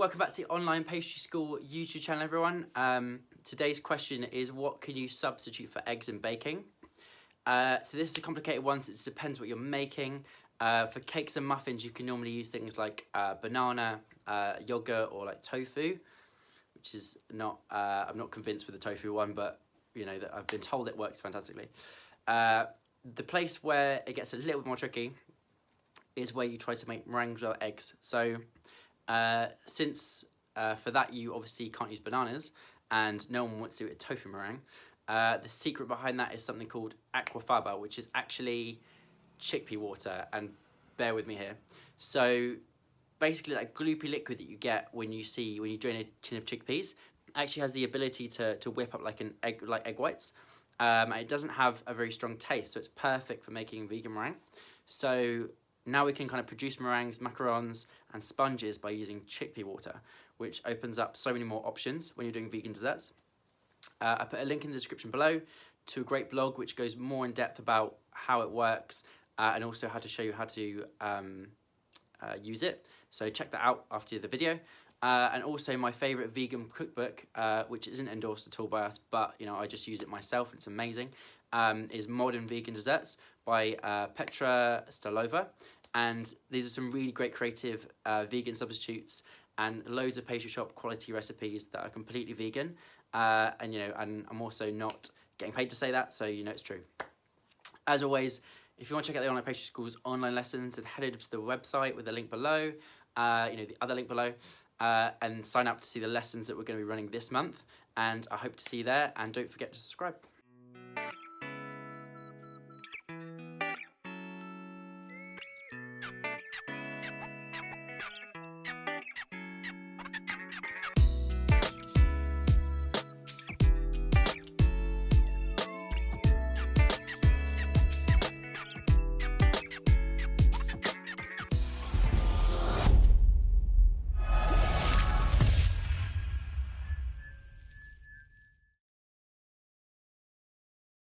welcome back to the Online Pastry School YouTube channel, everyone. Today's question is, what can you substitute for eggs in baking? So this is a complicated one, so it depends what you're making. For cakes and muffins, you can normally use things like banana, yogurt, or like tofu, which is not, I'm not convinced with the tofu one, but you know, that I've been told it works fantastically. The place where it gets a little bit more tricky is where you try to make meringues without eggs. So since for that you obviously can't use bananas and no one wants to do a tofu meringue, the secret behind that is something called Aquafaba, which is actually chickpea water, and bear with me here. So basically that gloopy liquid that you get when you drain a tin of chickpeas actually has the ability to whip up like egg whites. It doesn't have a very strong taste, so it's perfect for making vegan meringue. So now we can kind of produce meringues, macarons, and sponges by using chickpea water, which opens up so many more options when you're doing vegan desserts. I put a link in the description below to a great blog which goes more in depth about how it works and also how to show you how to use it. So check that out after the video. And also my favourite vegan cookbook, which isn't endorsed at all by us, but you know, I just use it myself, it's amazing, is Modern Vegan Desserts by Petra Stolova. And these are some really great creative vegan substitutes and loads of pastry shop quality recipes that are completely vegan. And you know, and I'm also not getting paid to say that, so you know it's true. As always, if you want to check out the Online Pastry School's online lessons, then head over to the website with the link below, you know, the other link below, and sign up to see the lessons that we're going to be running this month. And I hope to see you there, and don't forget to subscribe.